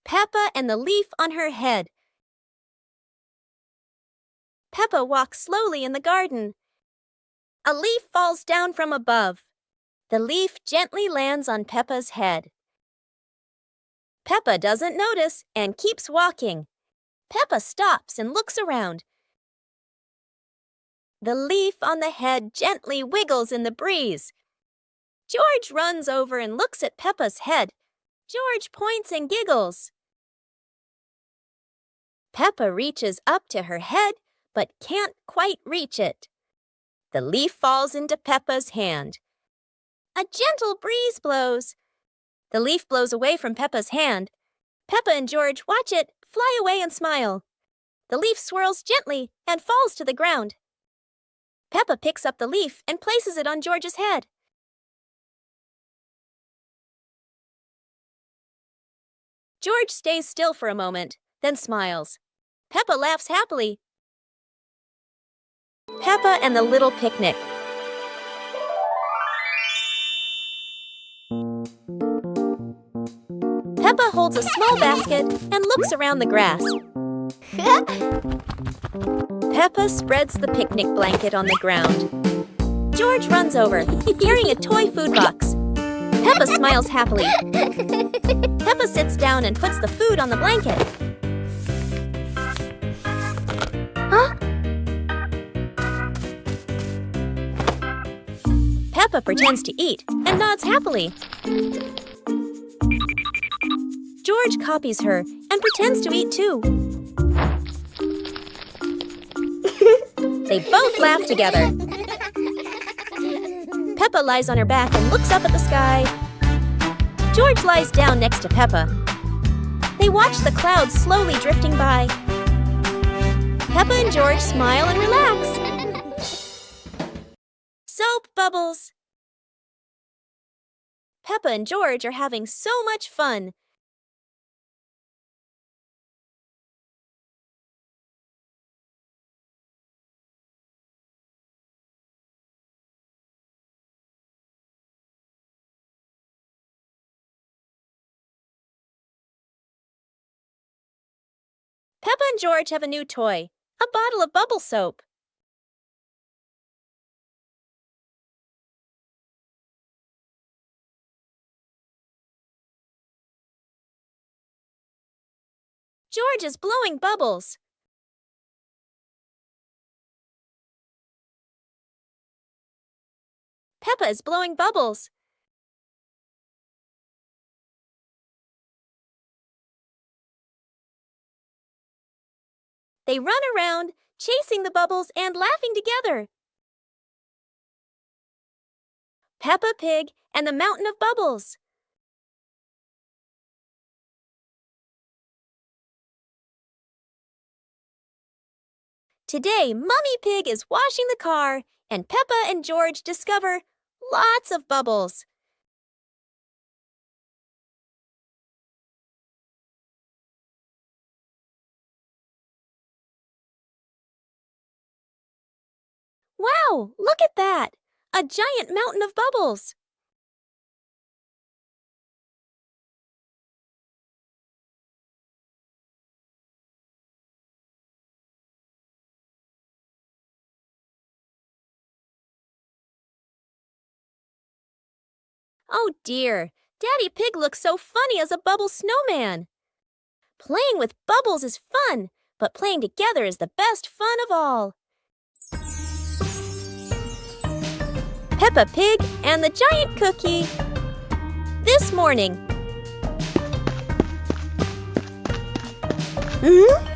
Peppa and the leaf on her head. Peppa walks slowly in the garden. A leaf falls down from above. The leaf gently lands on Peppa's head. Peppa doesn't notice and keeps walking. Peppa stops and looks around. The leaf on the head gently wiggles in the breeze. George runs over and looks at Peppa's head. George points and giggles. Peppa reaches up to her head, but can't quite reach it. The leaf falls into Peppa's hand. A gentle breeze blows. The leaf blows away from Peppa's hand. Peppa and George watch it fly away and smile. The leaf swirls gently and falls to the ground. Peppa picks up the leaf and places it on George's head. George stays still for a moment, then smiles. Peppa laughs happily. Peppa and the Little Picnic. Peppa holds a small basket and looks around the grass. Peppa spreads the picnic blanket on the ground. George runs over, carrying a toy food box. Peppa smiles happily. Peppa sits down and puts the food on the blanket. Huh? Peppa pretends to eat and nods happily. George copies her and pretends to eat too. They both laugh together. Peppa lies on her back and looks up at the sky. George lies down next to Peppa. They watch the clouds slowly drifting by. Peppa and George smile and relax. Soap bubbles. Peppa and George are having so much fun. Peppa and George have a new toy, a bottle of bubble soap. George is blowing bubbles. Peppa is blowing bubbles. They run around, chasing the bubbles and laughing together. Peppa Pig and the Mountain of Bubbles. Today, Mummy Pig is washing the car, and Peppa and George discover lots of bubbles. Wow, look at that! A giant mountain of bubbles! Oh dear, Daddy Pig looks so funny as a bubble snowman. Playing with bubbles is fun, but playing together is the best fun of all. Peppa Pig and the Giant Cookie. This morning. Wow!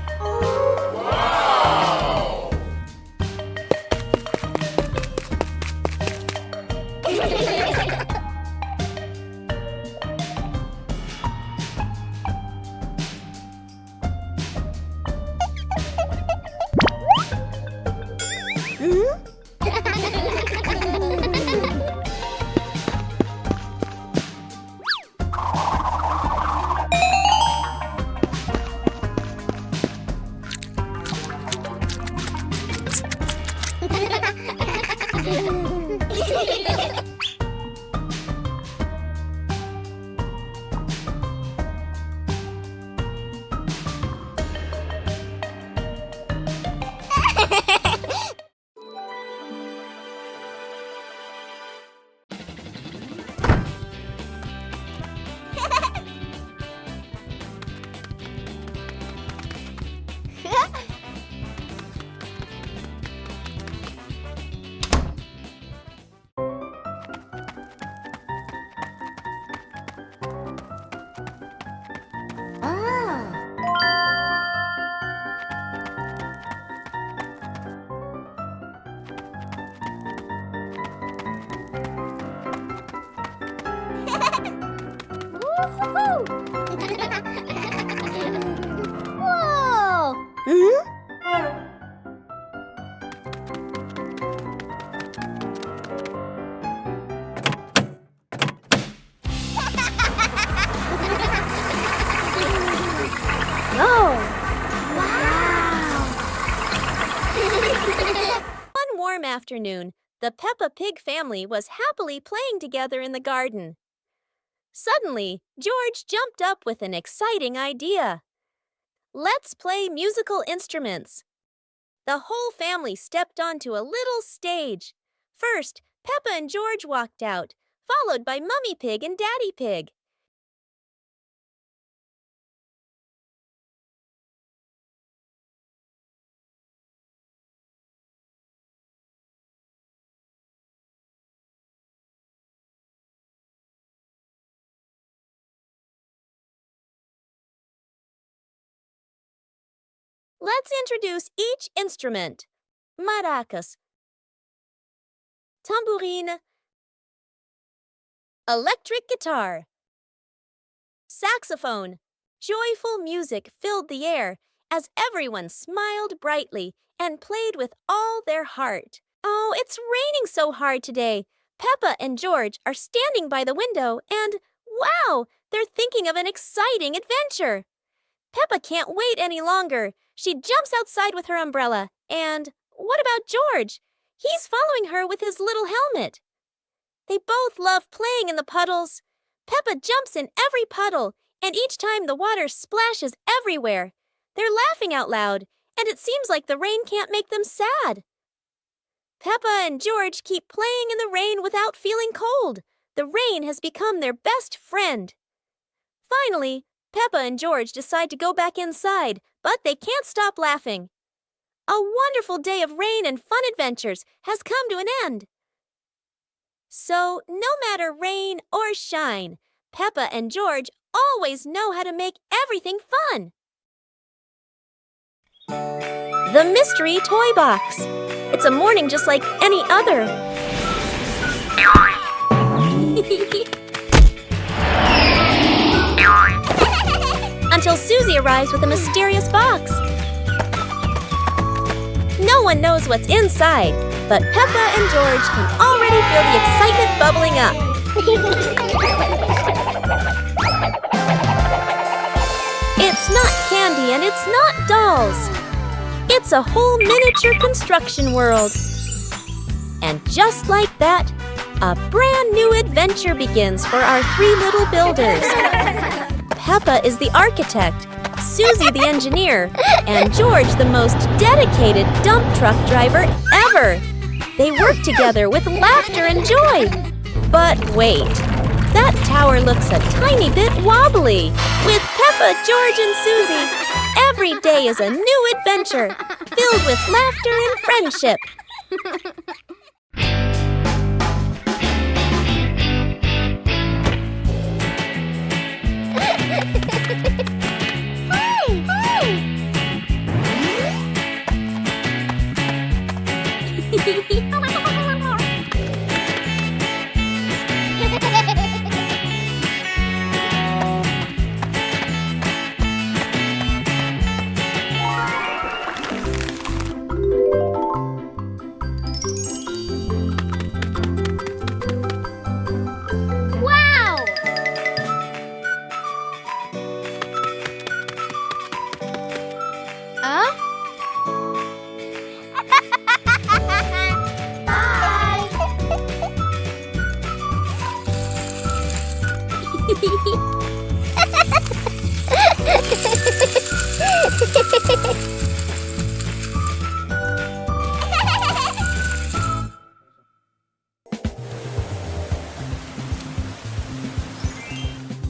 afternoon, the Peppa Pig family was happily playing together in the garden. Suddenly, George jumped up with an exciting idea. Let's play musical instruments. The whole family stepped onto a little stage. First, Peppa and George walked out, followed by Mummy Pig and Daddy Pig. Let's introduce each instrument. Maracas, tambourine, electric guitar, saxophone. Joyful music filled the air as everyone smiled brightly and played with all their heart. Oh, it's raining so hard today. Peppa and George are standing by the window and, wow, they're thinking of an exciting adventure. Peppa can't wait any longer. She jumps outside with her umbrella. And what about George? He's following her with his little helmet. They both love playing in the puddles. Peppa jumps in every puddle, and each time the water splashes everywhere. They're laughing out loud, and it seems like the rain can't make them sad. Peppa and George keep playing in the rain without feeling cold. The rain has become their best friend. Finally, Peppa and George decide to go back inside, but they can't stop laughing. A wonderful day of rain and fun adventures has come to an end. So, no matter rain or shine, Peppa and George always know how to make everything fun. The Mystery Toy Box. It's a morning just like any other. Until Susie arrives with a mysterious box. No one knows what's inside, but Peppa and George can already feel the excitement bubbling up. It's not candy and it's not dolls. It's a whole miniature construction world. And just like that, a brand new adventure begins for our three little builders. Peppa is the architect, Susie the engineer, and George the most dedicated dump truck driver ever. They work together with laughter and joy. But wait, that tower looks a tiny bit wobbly. With Peppa, George, and Susie, every day is a new adventure, filled with laughter and friendship.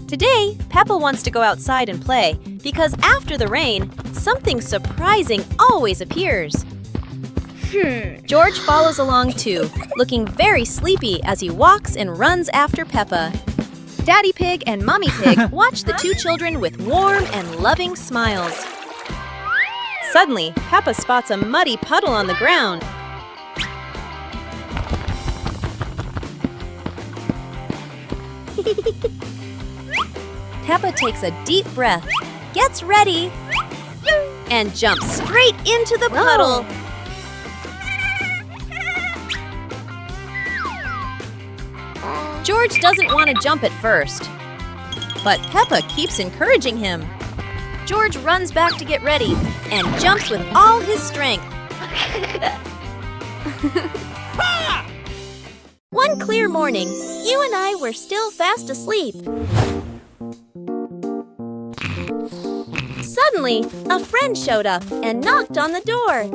Today, Peppa wants to go outside and play because after the rain, something surprising always appears. George follows along too, looking very sleepy as he walks and runs after Peppa. Daddy Pig and Mummy Pig watch the two children with warm and loving smiles. Suddenly, Peppa spots a muddy puddle on the ground. Peppa takes a deep breath, gets ready, and jumps straight into the puddle. George doesn't want to jump at first, but Peppa keeps encouraging him. George runs back to get ready and jumps with all his strength. One clear morning, you and I were still fast asleep. Suddenly, a friend showed up and knocked on the door.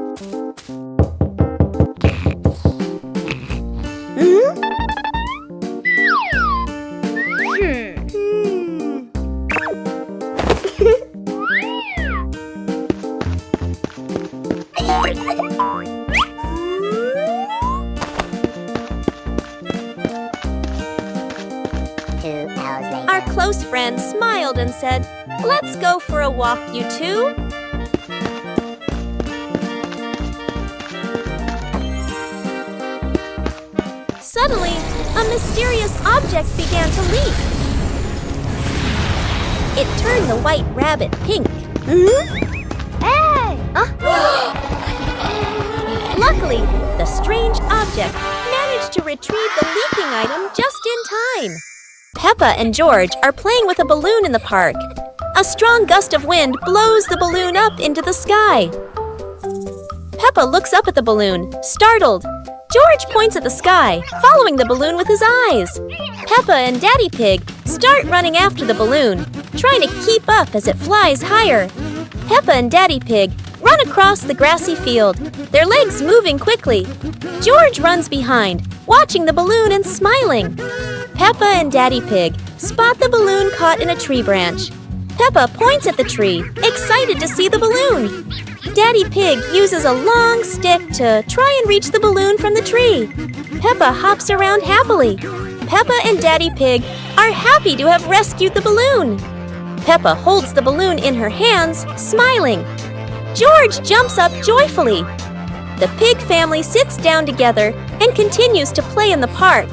Our close friend smiled and said, "Let's go for a walk, you two." Suddenly, a mysterious object began to leak. It turned the white rabbit pink. Hey! Luckily, the strange object managed to retrieve the leaking item just in time. Peppa and George are playing with a balloon in the park. A strong gust of wind blows the balloon up into the sky. Peppa looks up at the balloon, startled. George points at the sky, following the balloon with his eyes. Peppa and Daddy Pig start running after the balloon, trying to keep up as it flies higher. Peppa and Daddy Pig run across the grassy field, their legs moving quickly. George runs behind, watching the balloon and smiling. Peppa and Daddy Pig spot the balloon caught in a tree branch. Peppa points at the tree, excited to see the balloon. Daddy Pig uses a long stick to try and reach the balloon from the tree. Peppa hops around happily. Peppa and Daddy Pig are happy to have rescued the balloon. Peppa holds the balloon in her hands, smiling. George jumps up joyfully. The pig family sits down together and continues to play in the park.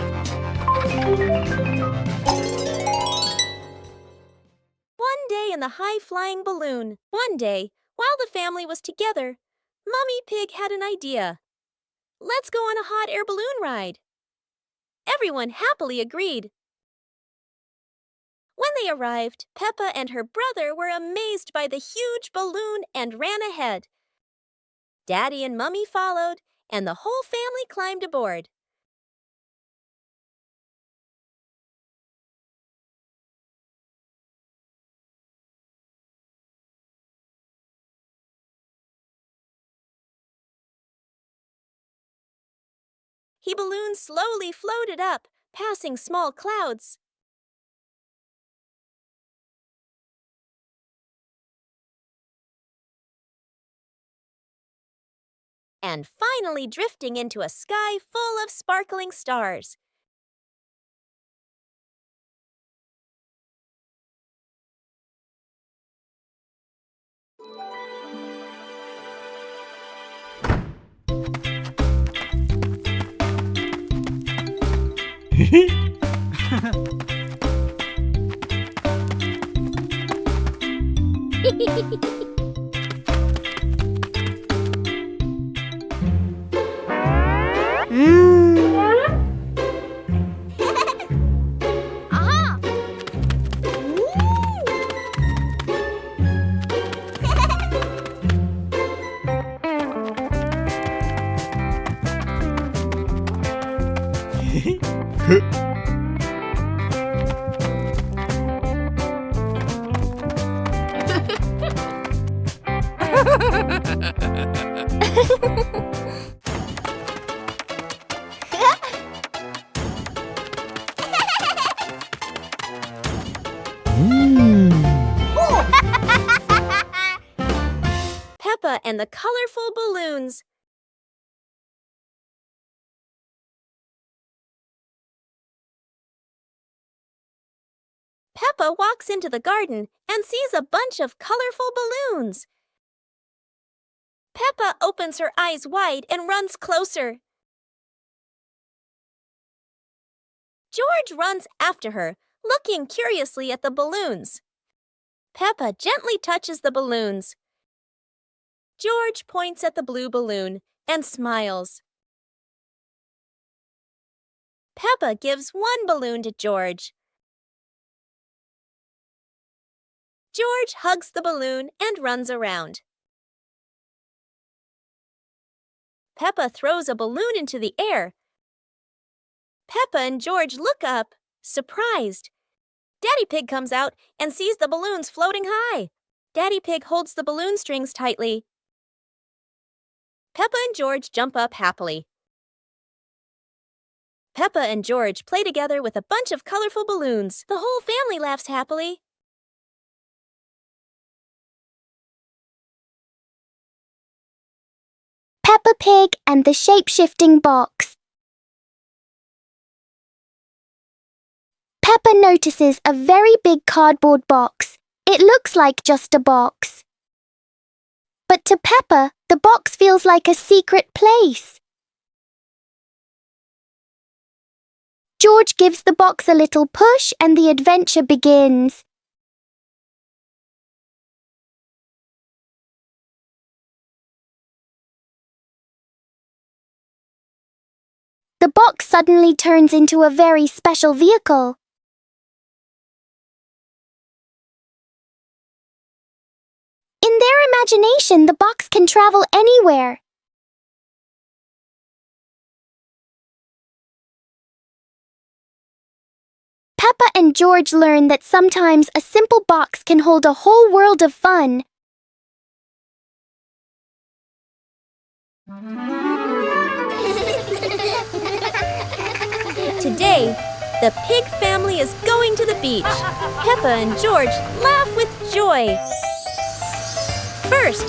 One day in the high-flying balloon. One day, while the family was together, Mummy Pig had an idea. "Let's go on a hot air balloon ride." Everyone happily agreed. When they arrived, Peppa and her brother were amazed by the huge balloon and ran ahead. Daddy and Mummy followed, and the whole family climbed aboard. The balloon slowly floated up, passing small clouds. And finally drifting into a sky full of sparkling stars. Peppa and the colorful balloons. Peppa walks into the garden and sees a bunch of colorful balloons. Peppa opens her eyes wide and runs closer. George runs after her, looking curiously at the balloons. Peppa gently touches the balloons. George points at the blue balloon and smiles. Peppa gives one balloon to George. George hugs the balloon and runs around. Peppa throws a balloon into the air. Peppa and George look up, surprised. Daddy Pig comes out and sees the balloons floating high. Daddy Pig holds the balloon strings tightly. Peppa and George jump up happily. Peppa and George play together with a bunch of colorful balloons. The whole family laughs happily. Peppa Pig and the shape-shifting box. Peppa notices a very big cardboard box. It looks like just a box. But to Peppa, the box feels like a secret place. George gives the box a little push and the adventure begins. The box suddenly turns into a very special vehicle. In their imagination, the box can travel anywhere. Peppa and George learn that sometimes a simple box can hold a whole world of fun. Today, the pig family is going to the beach. Peppa and George laugh with joy. First,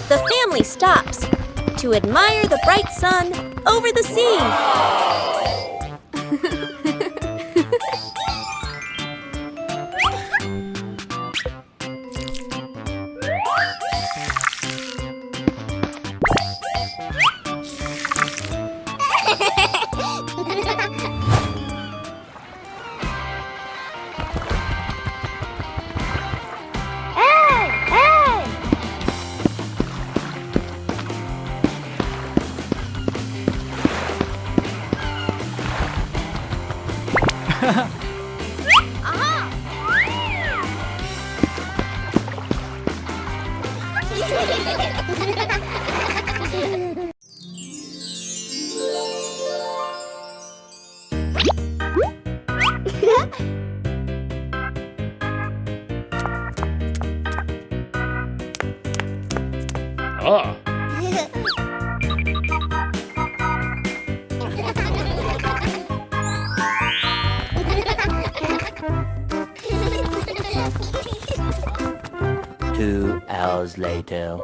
the family stops to admire the bright sun over the sea. Ah. 2 hours later.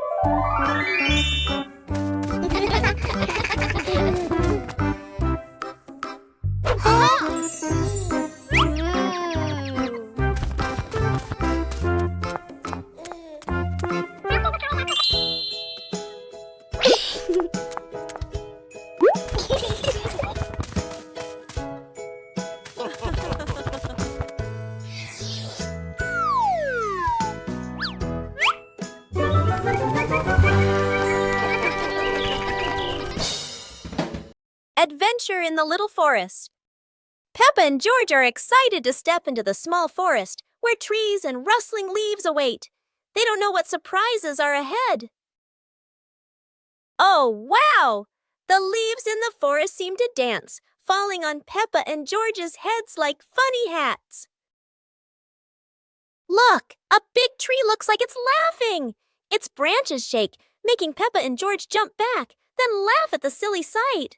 Adventure in the Little Forest. Peppa and George are excited to step into the small forest where trees and rustling leaves await. They don't know what surprises are ahead. Oh, wow! The leaves in the forest seem to dance, falling on Peppa and George's heads like funny hats. Look! A big tree looks like it's laughing! Its branches shake, making Peppa and George jump back, then laugh at the silly sight.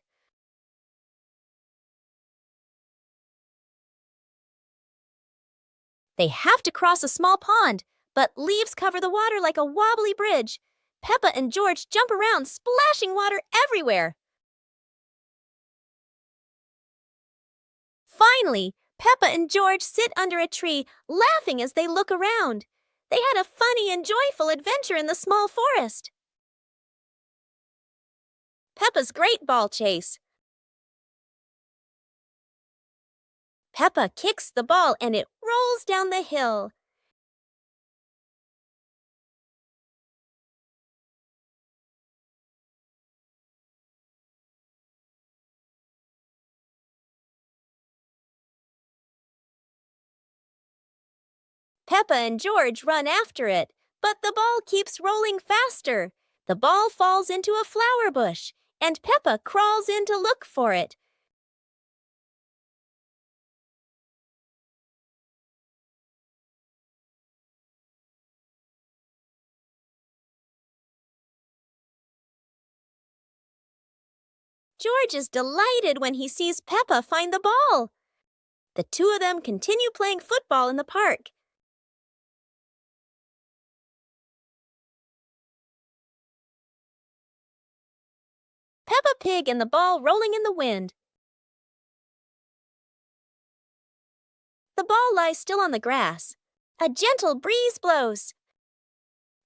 They have to cross a small pond, but leaves cover the water like a wobbly bridge. Peppa and George jump around, splashing water everywhere. Finally, Peppa and George sit under a tree, laughing as they look around. They had a funny and joyful adventure in the small forest. Peppa's Great Ball Chase. Peppa kicks the ball and it rolls down the hill. Peppa and George run after it, but the ball keeps rolling faster. The ball falls into a flower bush. and Peppa crawls in to look for it. George is delighted when he sees Peppa find the ball. The two of them continue playing football in the park. Peppa Pig and the ball rolling in the wind. The ball lies still on the grass. A gentle breeze blows.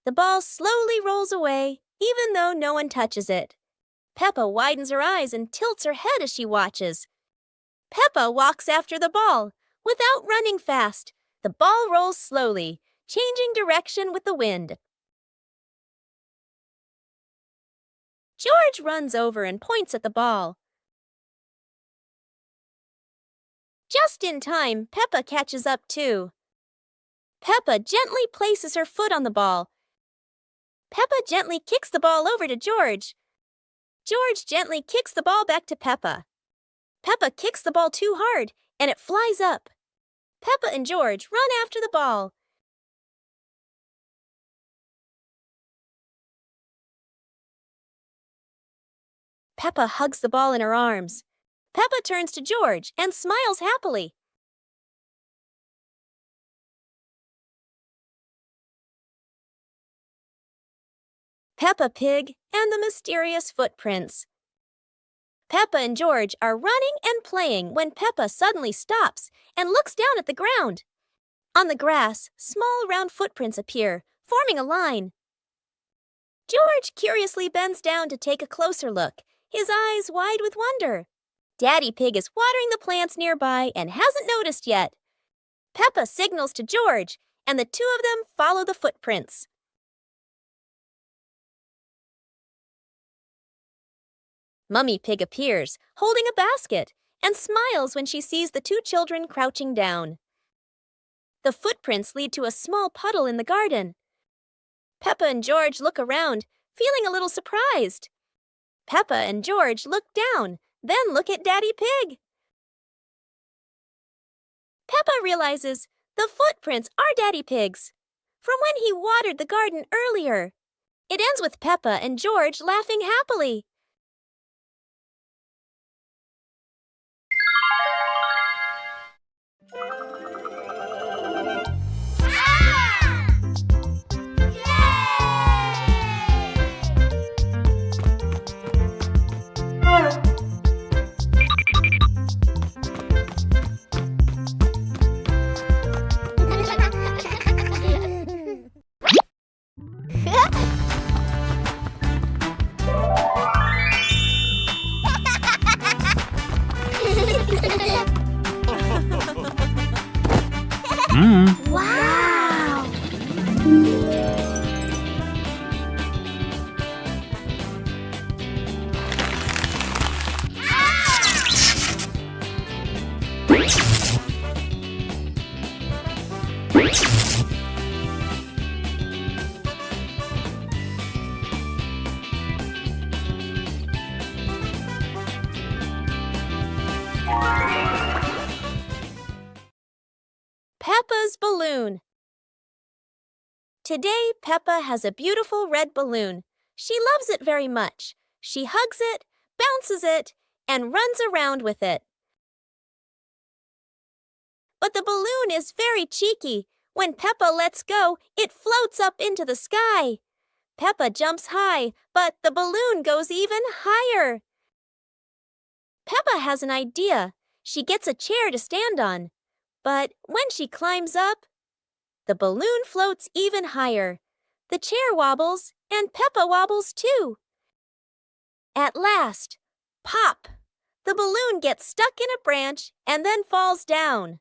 The ball slowly rolls away, even though no one touches it. Peppa widens her eyes and tilts her head as she watches. Peppa walks after the ball. Without running fast, the ball rolls slowly, changing direction with the wind. George runs over and points at the ball. Just in time, Peppa catches up too. Peppa gently places her foot on the ball. Peppa gently kicks the ball over to George. George gently kicks the ball back to Peppa. Peppa kicks the ball too hard, and it flies up. Peppa and George run after the ball. Peppa hugs the ball in her arms. Peppa turns to George and smiles happily. Peppa Pig and the mysterious footprints. Peppa and George are running and playing when Peppa suddenly stops and looks down at the ground. On the grass, small round footprints appear, forming a line. George curiously bends down to take a closer look, his eyes wide with wonder. Daddy Pig is watering the plants nearby and hasn't noticed yet. Peppa signals to George, and the two of them follow the footprints. Mummy Pig appears, holding a basket, and smiles when she sees the two children crouching down. The footprints lead to a small puddle in the garden. Peppa and George look around, feeling a little surprised. Peppa and George look down, then look at Daddy Pig. Peppa realizes the footprints are Daddy Pig's, from when he watered the garden earlier. It ends with Peppa and George laughing happily. Wow! Peppa's balloon. Today, Peppa has a beautiful red balloon. She loves it very much. She hugs it, bounces it, and runs around with it. But the balloon is very cheeky. When Peppa lets go, it floats up into the sky. Peppa jumps high, but the balloon goes even higher. Peppa has an idea. She gets a chair to stand on. But when she climbs up, the balloon floats even higher. The chair wobbles, and Peppa wobbles too. At last, pop! The balloon gets stuck in a branch and then falls down.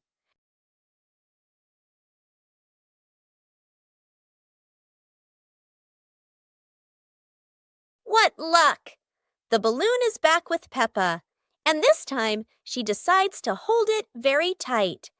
What luck! The balloon is back with Peppa, and this time she decides to hold it very tight.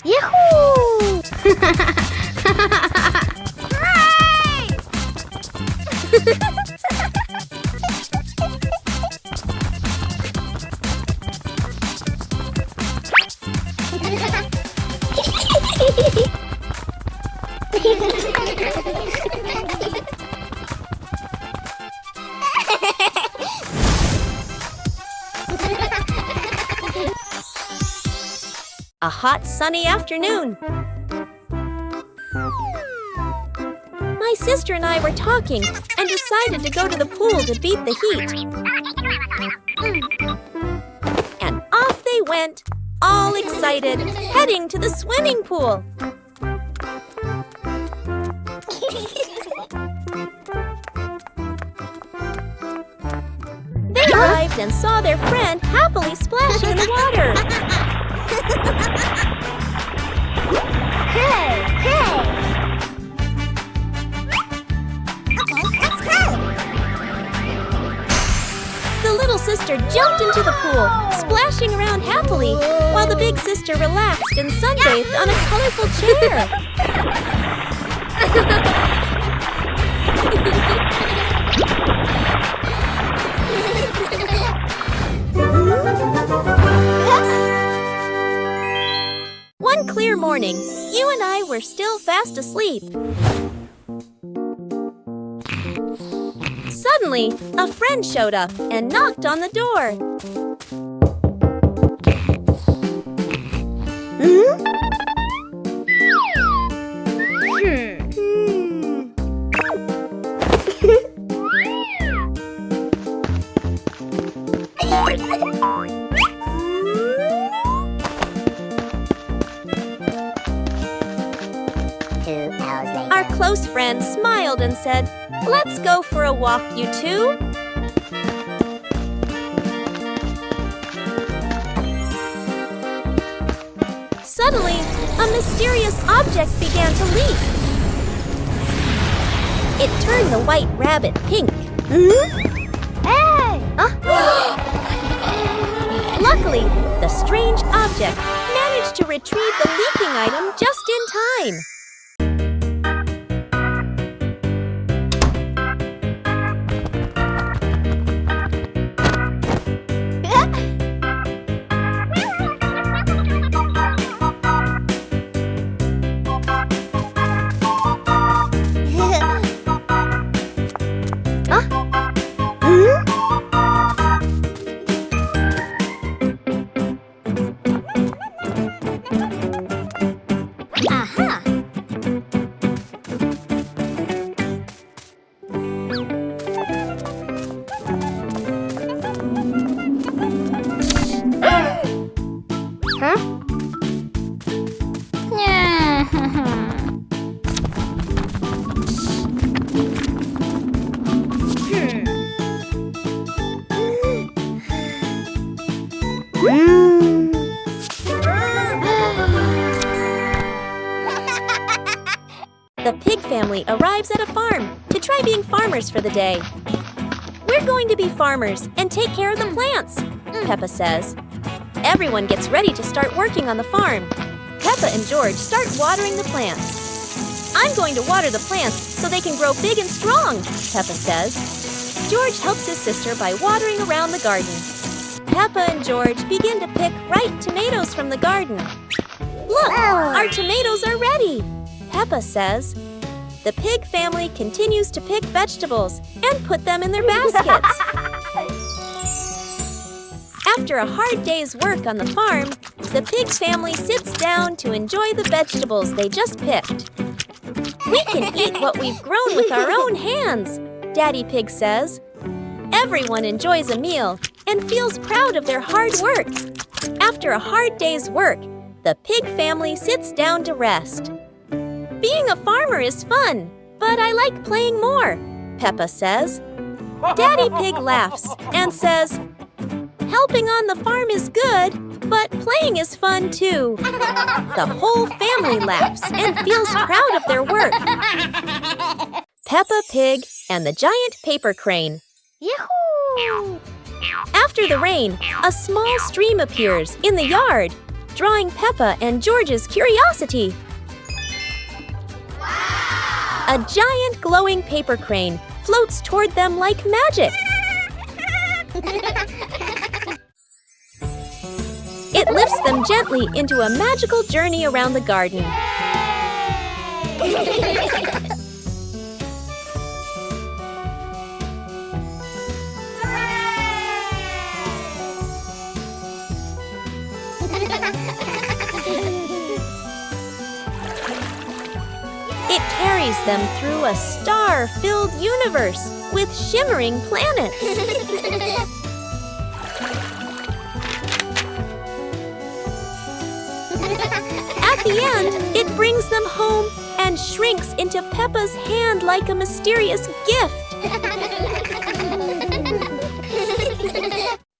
Yahoo! A hot, sunny afternoon. My sister and I were talking and decided to go to the pool to beat the heat. And off they went, all excited, heading to the swimming pool. They arrived and saw their friend happily splashing in the water. Hey! The little sister jumped into the pool, splashing around happily, while the big sister relaxed and sunbathed on a colorful chair. One clear morning, you and I were still fast asleep. Suddenly, a friend showed up and knocked on the door. Our close friend smiled and said, "Let's go for a walk, you two." Suddenly, a mysterious object began to leak. It turned the white rabbit pink. Hey! Luckily, the strange object managed to retrieve the leaking item just in time. The pig family arrives at a farm to try being farmers for the day. "We're going to be farmers and take care of the plants," Peppa says. Everyone gets ready to start working on the farm. Peppa and George start watering the plants. "I'm going to water the plants so they can grow big and strong," Peppa says. George helps his sister by watering around the garden. Peppa and George begin to pick ripe tomatoes from the garden. "Look, our tomatoes are ready," Peppa says. The pig family continues to pick vegetables and put them in their baskets. After a hard day's work on the farm, the pig family sits down to enjoy the vegetables they just picked. "We can eat what we've grown with our own hands," Daddy Pig says. Everyone enjoys a meal and feels proud of their hard work. After a hard day's work, the pig family sits down to rest. "Being a farmer is fun, but I like playing more," Peppa says. Daddy Pig laughs and says, Helping on the farm is good, but playing is fun too. The whole family laughs and feels proud of their work. Peppa Pig and the giant paper crane. Yahoo! After the rain, a small stream appears in the yard, drawing Peppa and George's curiosity. Wow! A giant glowing paper crane floats toward them like magic. It lifts them gently into a magical journey around the garden. It carries them through a star-filled universe with shimmering planets. At the end, it brings them home and shrinks into Peppa's hand like a mysterious gift.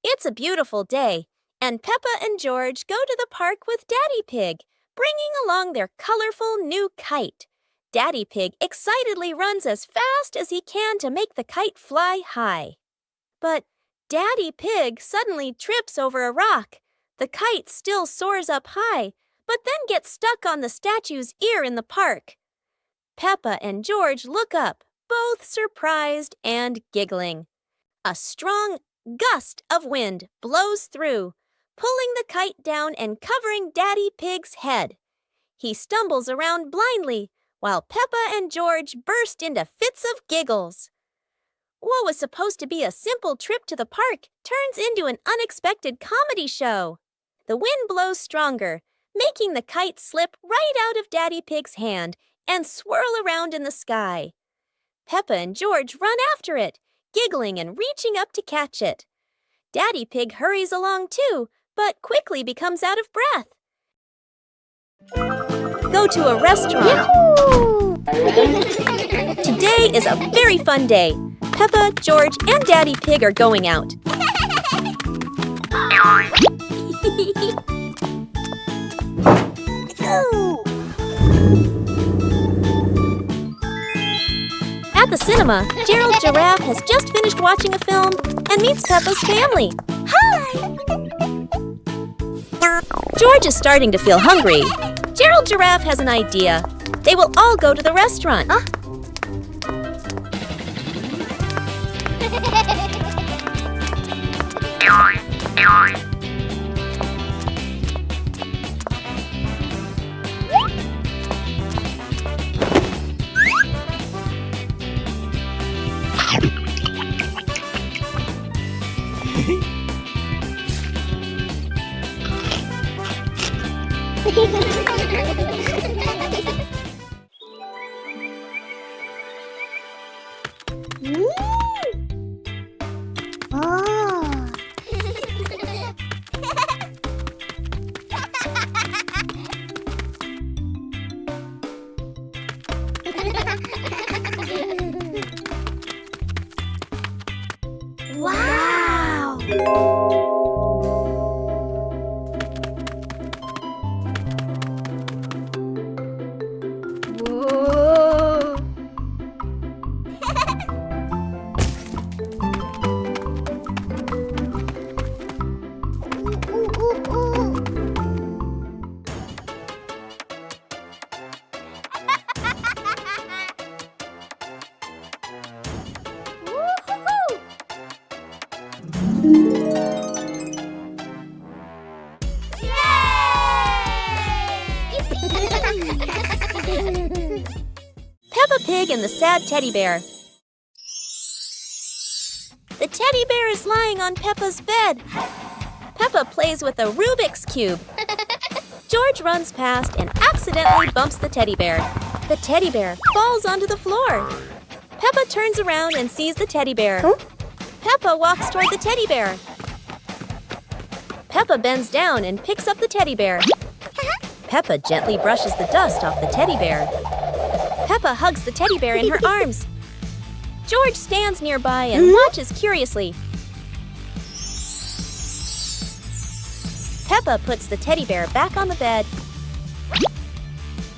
It's a beautiful day, and Peppa and George go to the park with Daddy Pig, bringing along their colorful new kite. Daddy Pig excitedly runs as fast as he can to make the kite fly high. But Daddy Pig suddenly trips over a rock. The kite still soars up high, but then gets stuck on the statue's ear in the park. Peppa and George look up, both surprised and giggling. A strong gust of wind blows through, pulling the kite down and covering Daddy Pig's head. He stumbles around blindly, while Peppa and George burst into fits of giggles. What was supposed to be a simple trip to the park turns into an unexpected comedy show. The wind blows stronger, making the kite slip right out of Daddy Pig's hand and swirl around in the sky. Peppa and George run after it, giggling and reaching up to catch it. Daddy Pig hurries along too, but quickly becomes out of breath. Go to a restaurant. Yahoo! Today is a very fun day. Peppa, George, and Daddy Pig are going out. At the cinema, Gerald Giraffe has just finished watching a film and meets Peppa's family. Hi! George is starting to feel hungry. Gerald Giraffe has an idea. They will all go to the restaurant. Wow! Whoa! Peppa Pig and the Sad Teddy Bear. The teddy bear is lying on Peppa's bed. Peppa plays with a Rubik's Cube. George runs past and accidentally bumps the teddy bear. The teddy bear falls onto the floor. Peppa turns around and sees the teddy bear. Peppa walks toward the teddy bear. Peppa bends down and picks up the teddy bear. Peppa gently brushes the dust off the teddy bear. Peppa hugs the teddy bear in her arms. George stands nearby and watches curiously. Peppa puts the teddy bear back on the bed.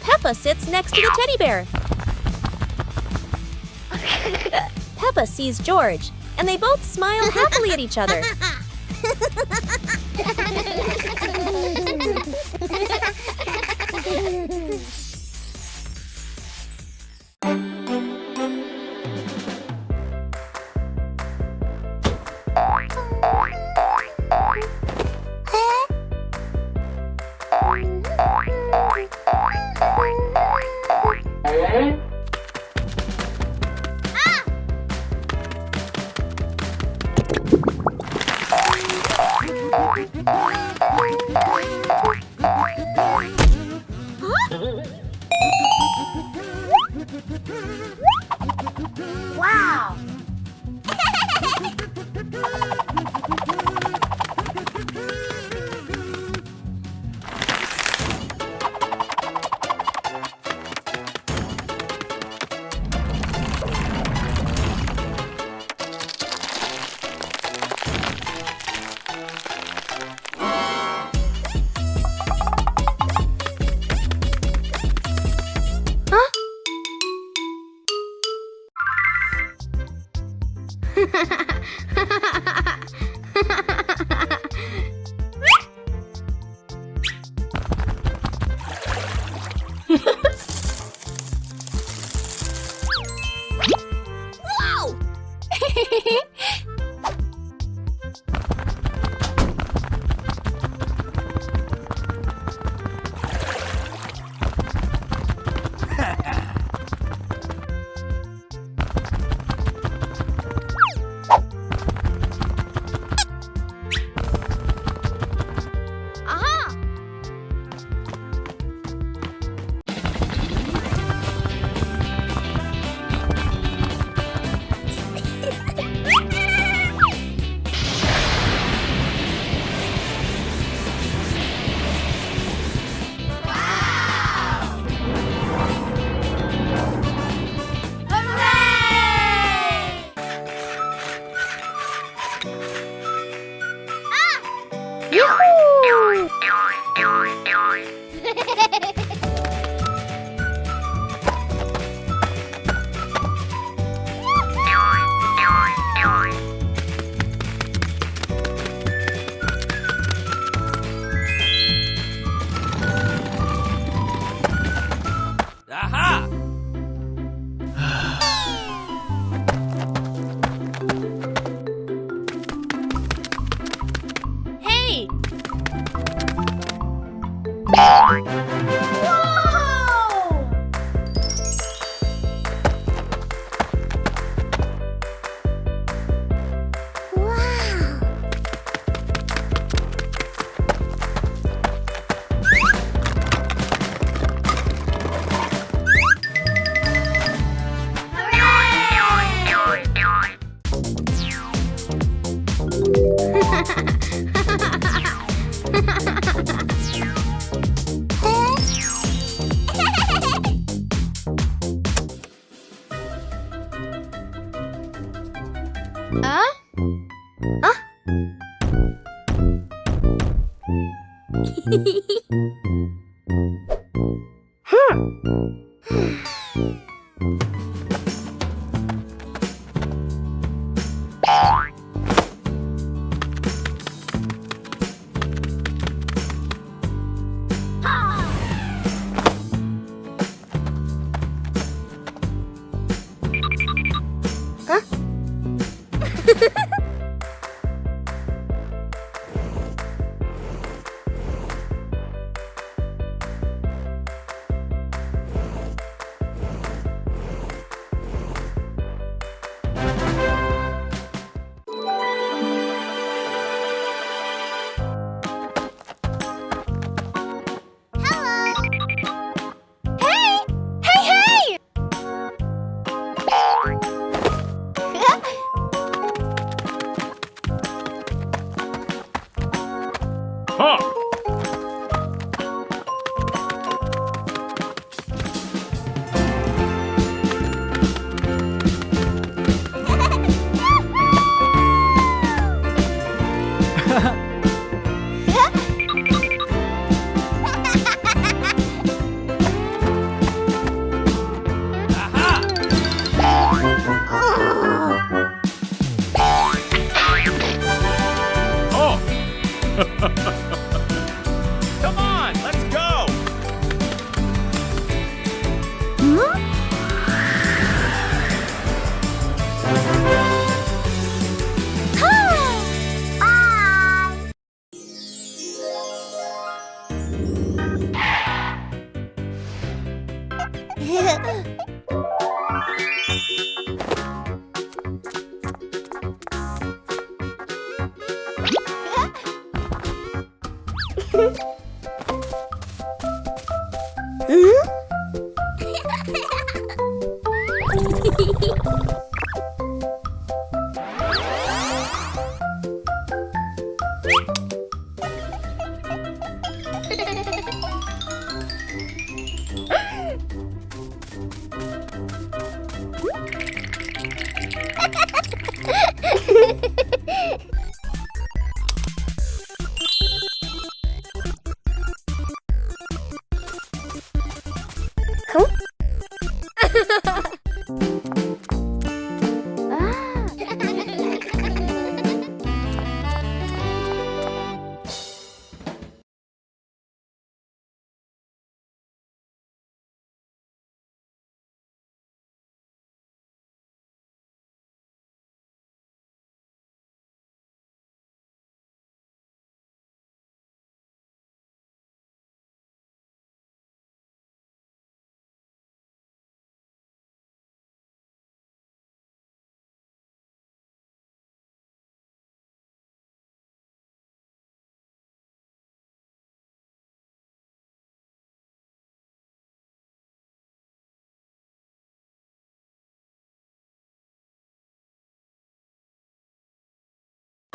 Peppa sits next to the teddy bear. Peppa sees George, and they both smile happily at each other. Wow! Whoa! Aha! Yoo-hoo! Aha! Hey! Whoa! Wow! Huh? Huh? Huh?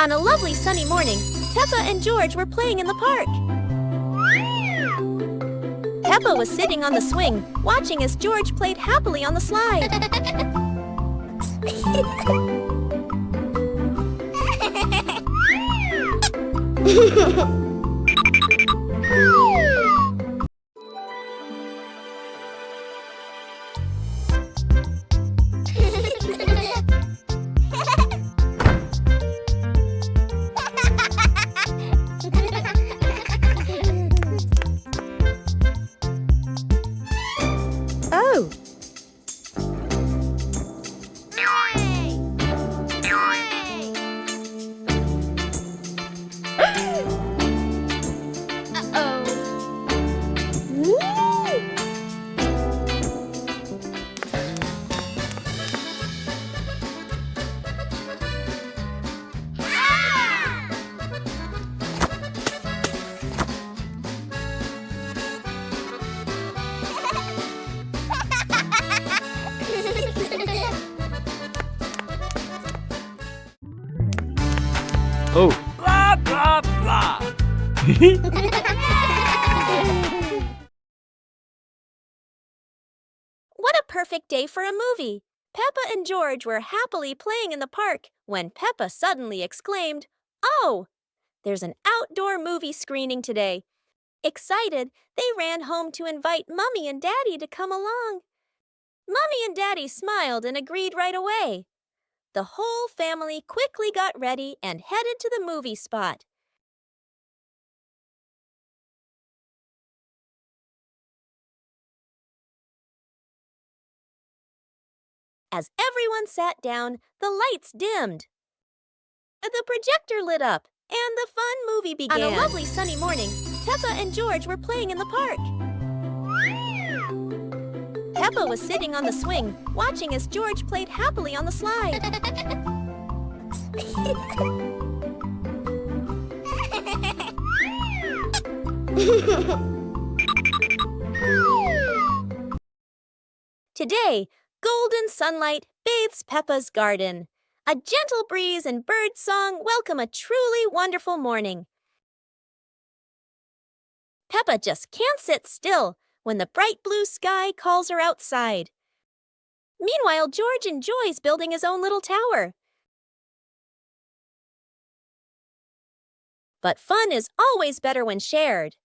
On a lovely sunny morning, Peppa and George were playing in the park. Peppa was sitting on the swing, watching as George played happily on the slide. Oh! Oh. Blah, blah, blah. What a perfect day for a movie! Peppa and George were happily playing in the park when Peppa suddenly exclaimed, "Oh! There's an outdoor movie screening today." Excited, they ran home to invite Mummy and Daddy to come along. Mummy and Daddy smiled and agreed right away. The whole family quickly got ready and headed to the movie spot. As everyone sat down, the lights dimmed. The projector lit up, and the fun movie began. On a lovely sunny morning, Peppa and George were playing in the park. Peppa was sitting on the swing, watching as George played happily on the slide. Today, golden sunlight bathes Peppa's garden. A gentle breeze and bird song welcome a truly wonderful morning. Peppa just can't sit still when the bright blue sky calls her outside. Meanwhile, George enjoys building his own little tower. But fun is always better when shared.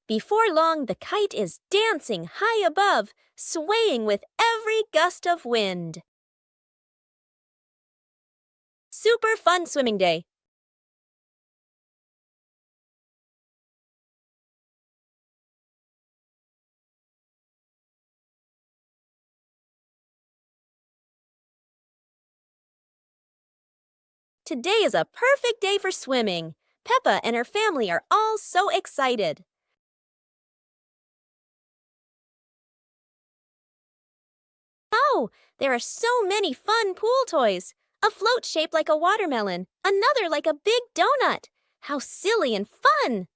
Before long, the kite is dancing high above, swaying with every gust of wind. super fun swimming day. Today is a perfect day for swimming. Peppa and her family are all so excited. Oh, there are so many fun pool toys. A float shaped like a watermelon, another like a big donut. How silly and fun!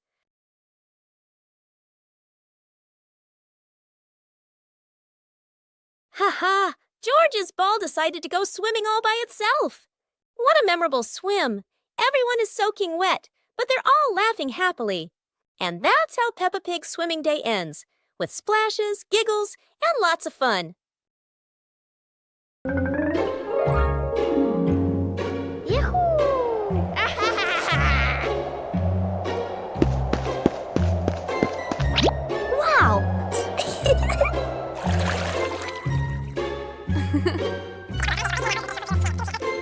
Ha! George's ball decided to go swimming all by itself. What a memorable swim! Everyone is soaking wet, but they're all laughing happily. And that's how Peppa Pig's swimming day ends, with splashes, giggles, and lots of fun. Wow!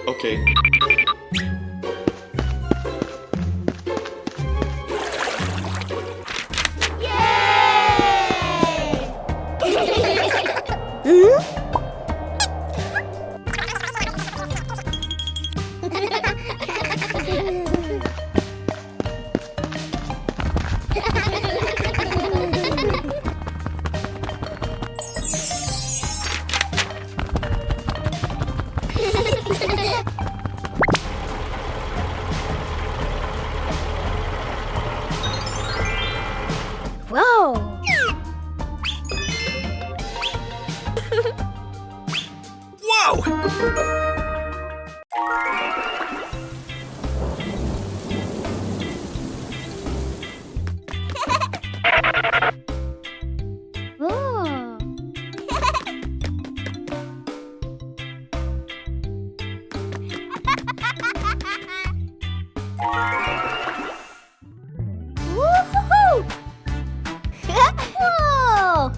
Okay. Whoa! Whoa! Oh. Woo-hoo-hoo! Whoa!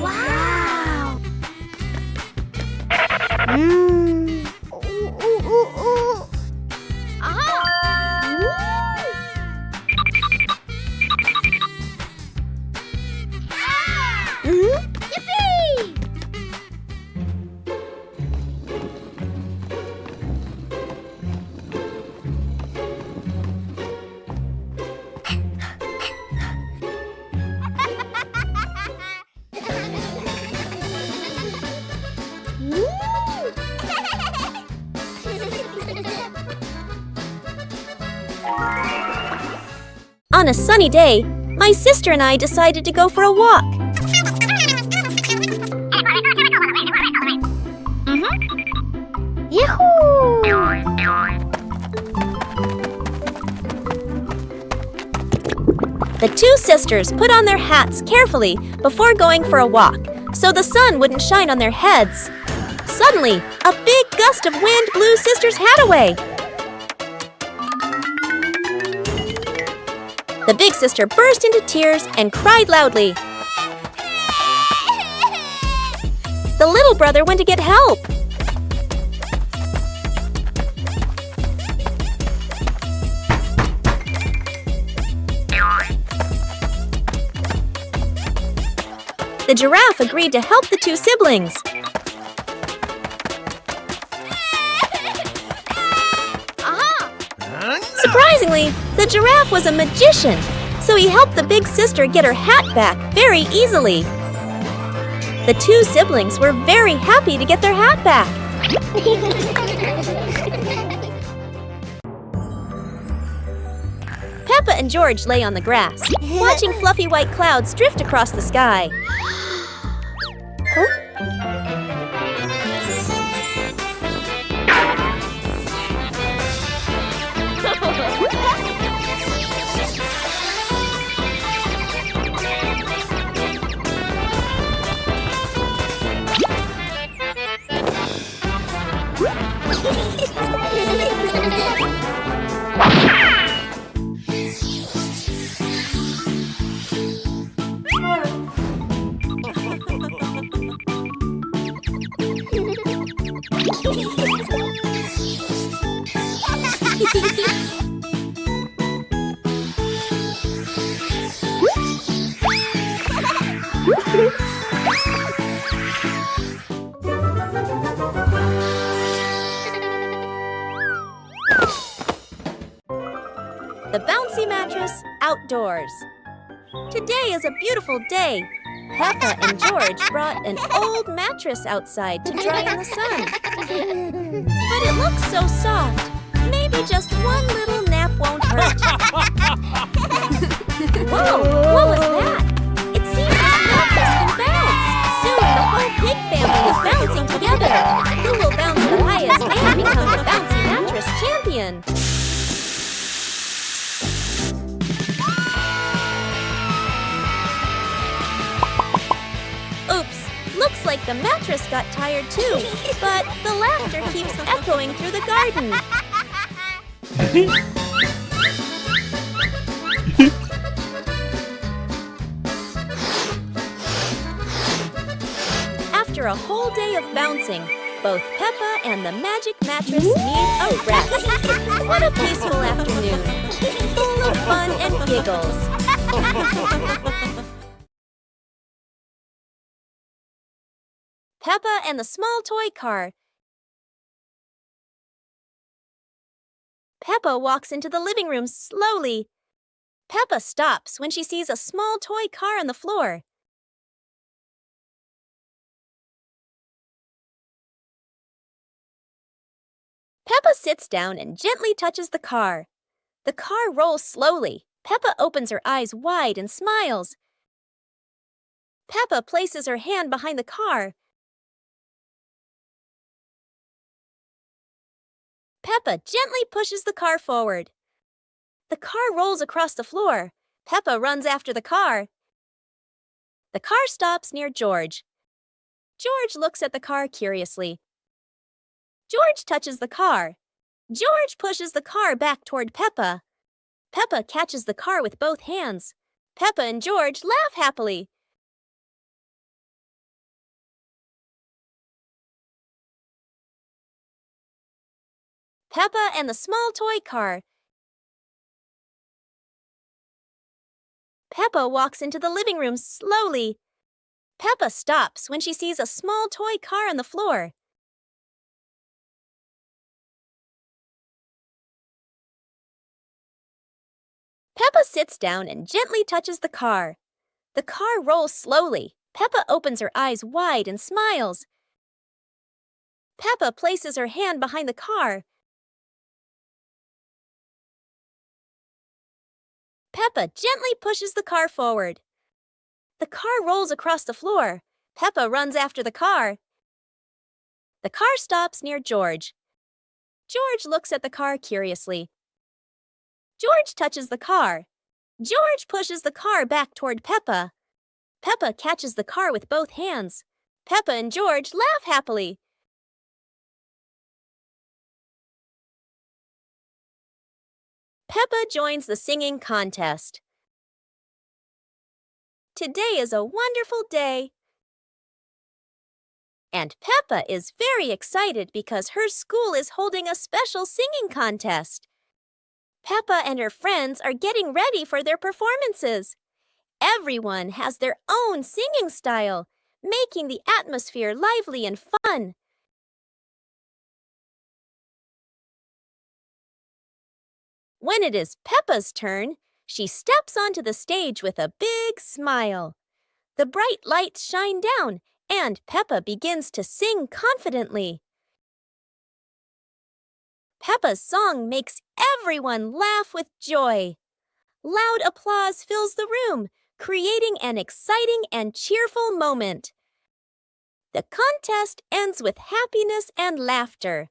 Wow! Ooh, ooh, ooh, ooh. Aha! Yippee! On a sunny day, my sister and I decided to go for a walk. Yahoo! The two sisters put on their hats carefully before going for a walk, so the sun wouldn't shine on their heads. Suddenly, a big gust of wind blew Sister's hat away. The big sister burst into tears and cried loudly. The little brother went to get help. The giraffe agreed to help the two siblings. Surprisingly, the giraffe was a magician, so he helped the big sister get her hat back very easily. The two siblings were very happy to get their hat back. Peppa and George lay on the grass, watching fluffy white clouds drift across the sky. outdoors. Today is a beautiful day. Peppa and George brought an old mattress outside to dry in the sun. But it looks so soft. Maybe just one little nap won't hurt. Whoa! What was that? It seems this mattress can bounce. Soon the whole pig family is bouncing together. Who will bounce the highest and become the bouncy mattress champion? Oops, looks like the mattress got tired too, but the laughter keeps echoing through the garden. After a whole day of bouncing, both Peppa and the magic mattress need a rest. What a peaceful afternoon, full of fun and giggles. Peppa and the small toy car. Peppa walks into the living room slowly. Peppa stops when she sees a small toy car on the floor. Peppa sits down and gently touches the car. The car rolls slowly. Peppa opens her eyes wide and smiles. Peppa places her hand behind the car. Peppa gently pushes the car forward. The car rolls across the floor. Peppa runs after the car. The car stops near George. George looks at the car curiously. George touches the car. George pushes the car back toward Peppa. Peppa catches the car with both hands. Peppa and George laugh happily. Peppa and the small toy car. Peppa walks into the living room slowly. Peppa stops when she sees a small toy car on the floor. Peppa sits down and gently touches the car. The car rolls slowly. Peppa opens her eyes wide and smiles. Peppa places her hand behind the car. Peppa gently pushes the car forward. The car rolls across the floor. Peppa runs after the car. The car stops near George. George looks at the car curiously. George touches the car. George pushes the car back toward Peppa. Peppa catches the car with both hands. Peppa and George laugh happily. Peppa joins the singing contest. Today is a wonderful day. And Peppa is very excited because her school is holding a special singing contest. Peppa and her friends are getting ready for their performances. Everyone has their own singing style, making the atmosphere lively and fun. When it is Peppa's turn, she steps onto the stage with a big smile. The bright lights shine down, and Peppa begins to sing confidently. Peppa's song makes everyone laugh with joy. Loud applause fills the room, creating an exciting and cheerful moment. The contest ends with happiness and laughter.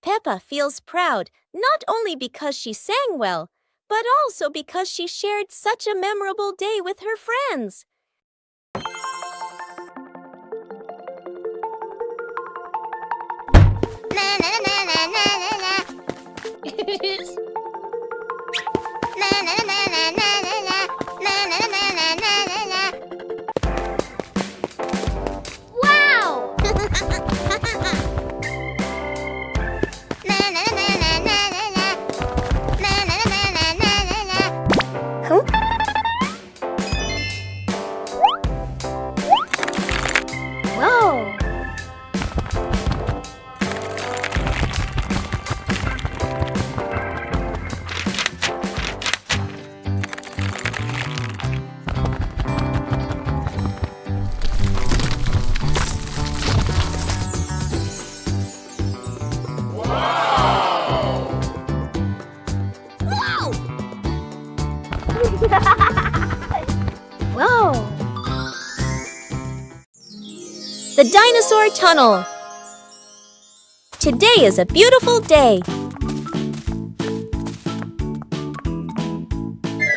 Peppa feels proud not only because she sang well, but also because she shared such a memorable day with her friends. Wow! dinosaur tunnel. Today is a beautiful day.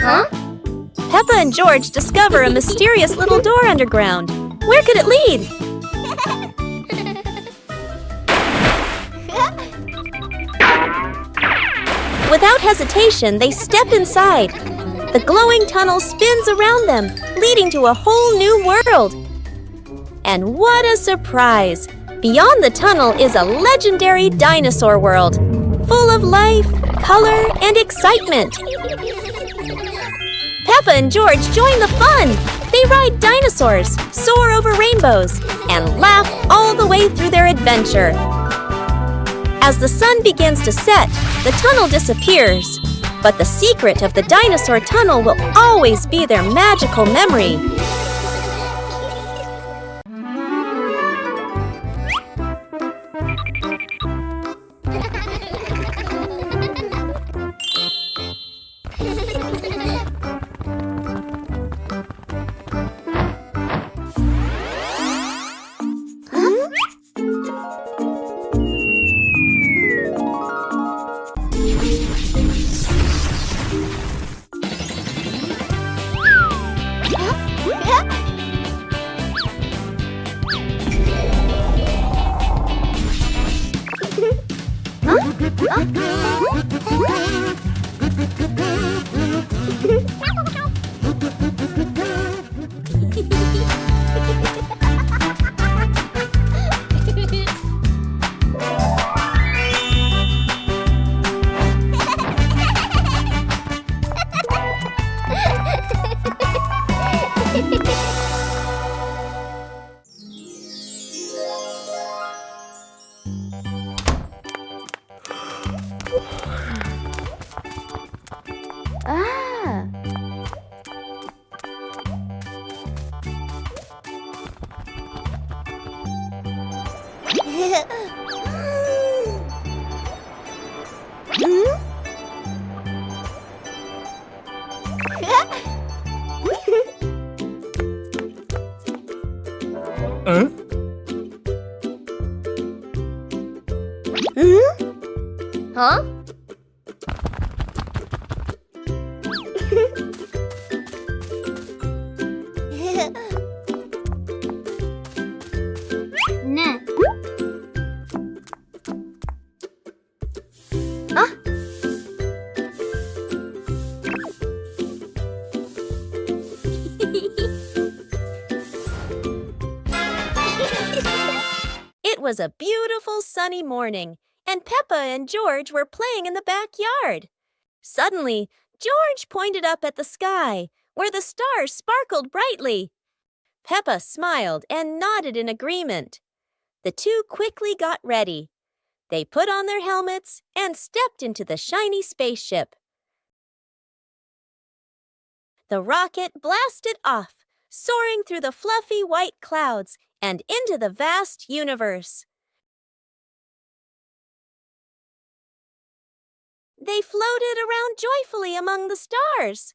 Huh? Peppa and George discover a mysterious little door underground. Where could it lead? Without hesitation, they step inside. The glowing tunnel spins around them, leading to a whole new world. And what a surprise! Beyond the tunnel is a legendary dinosaur world, full of life, color, and excitement. Peppa and George join the fun. They ride dinosaurs, soar over rainbows, and laugh all the way through their adventure. As the sun begins to set, the tunnel disappears. But the secret of the dinosaur tunnel will always be their magical memory. Huh? Nah. Huh? It was a beautiful sunny morning, and Peppa and George were playing in the backyard. Suddenly, George pointed up at the sky, where the stars sparkled brightly. Peppa smiled and nodded in agreement. The two quickly got ready. They put on their helmets and stepped into the shiny spaceship. The rocket blasted off, soaring through the fluffy white clouds and into the vast universe. They floated around joyfully among the stars.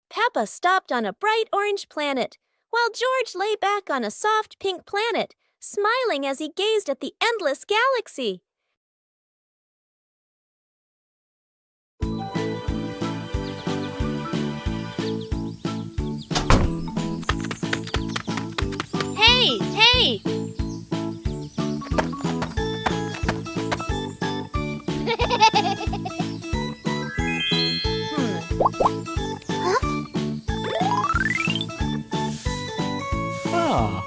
Peppa stopped on a bright orange planet, while George lay back on a soft pink planet, smiling as he gazed at the endless galaxy. Hey! Hey! Ah.